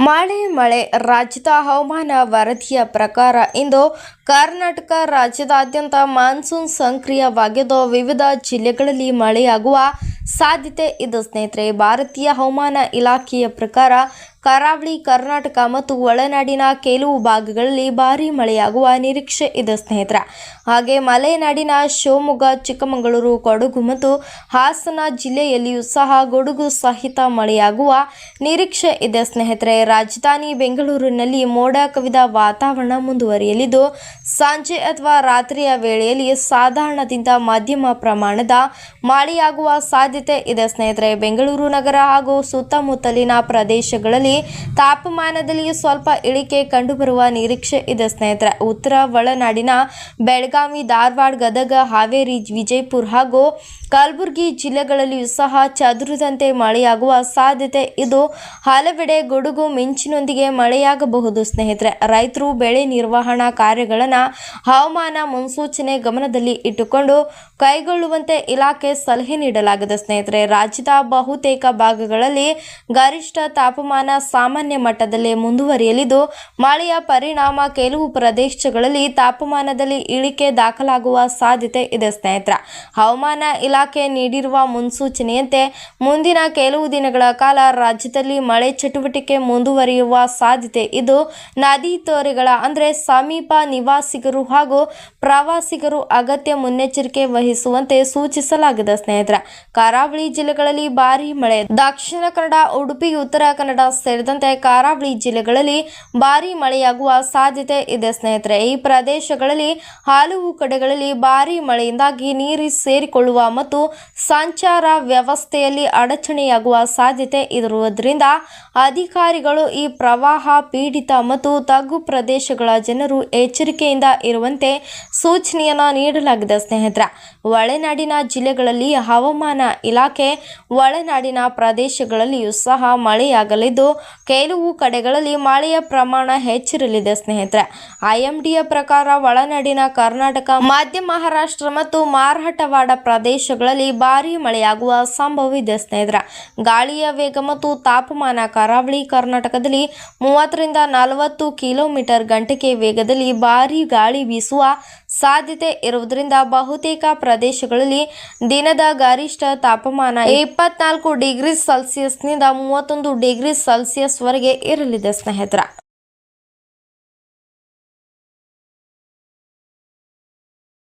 ಮಳೆ ರಾಜ್ಯದ ಹವಾಮಾನ ವರದಿಯ ಪ್ರಕಾರ ಇಂದು ಕರ್ನಾಟಕ ರಾಜ್ಯದಾದ್ಯಂತ ಮಾನ್ಸೂನ್ ಸಕ್ರಿಯವಾಗಿದ್ದು ವಿವಿಧ ಜಿಲ್ಲೆಗಳಲ್ಲಿ ಮಳೆಯಾಗುವ ಸಾಧ್ಯತೆ ಇದೆ ಸ್ನೇಹಿತರೆ. ಭಾರತೀಯ ಹವಾಮಾನ ಇಲಾಖೆಯ ಪ್ರಕಾರ ಕರಾವಳಿ ಕರ್ನಾಟಕ ಮತ್ತು ಒಳನಾಡಿನ ಕೆಲವು ಭಾಗಗಳಲ್ಲಿ ಭಾರೀ ಮಳೆಯಾಗುವ ನಿರೀಕ್ಷೆ ಇದೆ ಸ್ನೇಹಿತರೆ. ಹಾಗೆ ಮಲೆನಾಡಿನ ಶಿವಮೊಗ್ಗ, ಚಿಕ್ಕಮಗಳೂರು, ಕೊಡಗು ಮತ್ತು ಹಾಸನ ಜಿಲ್ಲೆಯಲ್ಲಿಯೂ ಸಹ ಗುಡುಗು ಸಹಿತ ಮಳೆಯಾಗುವ ನಿರೀಕ್ಷೆ ಇದೆ ಸ್ನೇಹಿತರೆ. ರಾಜಧಾನಿ ಬೆಂಗಳೂರಿನಲ್ಲಿ ಮೋಡ ಕವಿದ ವಾತಾವರಣ ಮುಂದುವರಿಯಲಿದ್ದು ಸಂಜೆ ಅಥವಾ ರಾತ್ರಿಯ ವೇಳೆಯಲ್ಲಿ ಸಾಧಾರಣದಿಂದ ಮಧ್ಯಮ ಪ್ರಮಾಣದ ಮಳೆಯಾಗುವ ಸಾಧ್ಯತೆ ಇದೆ ಸ್ನೇಹಿತರೆ. ಬೆಂಗಳೂರು ನಗರ ಹಾಗೂ ಸುತ್ತಮುತ್ತಲಿನ ಪ್ರದೇಶಗಳಲ್ಲಿ ತಾಪಮಾನದಲ್ಲಿ ಸ್ವಲ್ಪ ಇಳಿಕೆ ಕಂಡುಬರುವ ನಿರೀಕ್ಷೆ ಇದೆ ಸ್ನೇಹಿತರೆ. ಉತ್ತರ ಒಳನಾಡಿನ ಬೆಳಗಾವಿ, ಧಾರವಾಡ, ಗದಗ, ಹಾವೇರಿ, ವಿಜಯಪುರ ಹಾಗೂ ಕಲಬುರಗಿ ಜಿಲ್ಲೆಗಳಲ್ಲಿಯೂ ಸಹ ಚದುರಿದಂತೆ ಮಳೆಯಾಗುವ ಸಾಧ್ಯತೆ ಇದು. ಹಲವೆಡೆ ಗುಡುಗು ಮಿಂಚಿನೊಂದಿಗೆ ಮಳೆಯಾಗಬಹುದು ಸ್ನೇಹಿತರೆ. ರೈತರು ಬೆಳೆ ನಿರ್ವಹಣಾ ಕಾರ್ಯಗಳನ್ನು ಹವಾಮಾನ ಮುನ್ಸೂಚನೆ ಗಮನದಲ್ಲಿ ಇಟ್ಟುಕೊಂಡು ಕೈಗೊಳ್ಳುವಂತೆ ಇಲಾಖೆ ಸಲಹೆ ನೀಡಲಾಗಿದೆ ಸ್ನೇಹಿತರೆ. ರಾಜ್ಯದ ಬಹುತೇಕ ಭಾಗಗಳಲ್ಲಿ ಗರಿಷ್ಠ ತಾಪಮಾನ ಸಾಮಾನ್ಯ ಮಟ್ಟದಲ್ಲೇ ಮುಂದುವರಿಯಲಿದ್ದು ಮಳೆಯ ಪರಿಣಾಮ ಕೆಲವು ಪ್ರದೇಶಗಳಲ್ಲಿ ತಾಪಮಾನದಲ್ಲಿ ಇಳಿಕೆ ದಾಖಲಾಗುವ ಸಾಧ್ಯತೆ ಇದೆ ಸ್ನೇಹಿತರೆ. ಹವಾಮಾನ ಇಲಾಖೆ ನೀಡಿರುವ ಮುನ್ಸೂಚನೆಯಂತೆ ಮುಂದಿನ ಕೆಲವು ದಿನಗಳ ಕಾಲ ರಾಜ್ಯದಲ್ಲಿ ಮಳೆ ಚಟುವಟಿಕೆ ಮುಂದುವರಿಯುವ ಸಾಧ್ಯತೆ ಇದು. ನದಿ ತೊರೆಗಳ ಅಂದರೆ ಸಮೀಪ ನಿವಾಸಿಗರು ಹಾಗೂ ಪ್ರವಾಸಿಗರು ಅಗತ್ಯ ಮುನ್ನೆಚ್ಚರಿಕೆ ವಹಿಸುವಂತೆ ಸೂಚಿಸಲಾಗಿದೆ ಸ್ನೇಹಿತರೆ. ಕರಾವಳಿ ಜಿಲ್ಲೆಗಳಲ್ಲಿ ಭಾರೀ ಮಳೆ. ದಕ್ಷಿಣ ಕನ್ನಡ, ಉಡುಪಿ, ಉತ್ತರ ಕನ್ನಡ ಸೇರಿದಂತೆ ಕರಾವಳಿ ಜಿಲ್ಲೆಗಳಲ್ಲಿ ಭಾರೀ ಮಳೆಯಾಗುವ ಸಾಧ್ಯತೆ ಇದೆ ಸ್ನೇಹಿತರೆ. ಈ ಪ್ರದೇಶಗಳಲ್ಲಿ ಹಲವು ಕಡೆಗಳಲ್ಲಿ ಭಾರೀ ಮಳೆಯಿಂದಾಗಿ ನೀರು ಸೇರಿಕೊಳ್ಳುವ ಮತ್ತು ಸಂಚಾರ ವ್ಯವಸ್ಥೆಯಲ್ಲಿ ಅಡಚಣೆಯಾಗುವ ಸಾಧ್ಯತೆ ಇರುವುದರಿಂದ ಅಧಿಕಾರಿಗಳು ಈ ಪ್ರವಾಹ ಪೀಡಿತ ಮತ್ತು ತಗ್ಗು ಪ್ರದೇಶಗಳ ಜನರು ಎಚ್ಚರಿಕೆಯಿಂದ ಇರುವಂತೆ ಸೂಚನೆಯನ್ನು ನೀಡಲಾಗಿದೆ ಸ್ನೇಹಿತರೆ. ಒಳನಾಡಿನ ಜಿಲ್ಲೆಗಳಲ್ಲಿ ಹವಾಮಾನ ಇಲಾಖೆ ಒಳನಾಡಿನ ಪ್ರದೇಶಗಳಲ್ಲಿಯೂ ಸಹ ಮಳೆಯಾಗಲಿದ್ದು ಕೆಲವು ಕಡೆಗಳಲ್ಲಿ ಮಳೆಯ ಪ್ರಮಾಣ ಹೆಚ್ಚಿರಲಿದೆ ಸ್ನೇಹಿತರೆ. ಐಎಂಡಿಯ ಪ್ರಕಾರ ಒಳನಾಡಿನ ಕರ್ನಾಟಕ, ಮಧ್ಯ ಮಹಾರಾಷ್ಟ್ರ ಮತ್ತು ಮರಾಠವಾಡ ಪ್ರದೇಶಗಳಲ್ಲಿ ಭಾರೀ ಮಳೆಯಾಗುವ ಸಂಭವವಿದೆ ಸ್ನೇಹಿತರೆ. ಗಾಳಿಯ ವೇಗ ಮತ್ತು ತಾಪಮಾನ ಕರಾವಳಿ ಕರ್ನಾಟಕದಲ್ಲಿ 30ರಿಂದ 40 ಕಿಲೋಮೀಟರ್ ಗಂಟೆಗೆ ವೇಗದಲ್ಲಿ ಭಾರೀ ಗಾಳಿ ಬೀಸುವ ಸಾಧ್ಯತೆ ಇರುವುದರಿಂದ ಬಹುತೇಕ ಪ್ರದೇಶಗಳಲ್ಲಿ ದಿನದ ಗರಿಷ್ಠ ತಾಪಮಾನ 24 ಡಿಗ್ರಿ ಸೆಲ್ಸಿಯಸ್ನಿಂದ 31 ಡಿಗ್ರಿ ಸೆಲ್ಸಿಯಸ್ ವರೆಗೆ ಇರಲಿದೆ ಸ್ನೇಹಿತರೆ.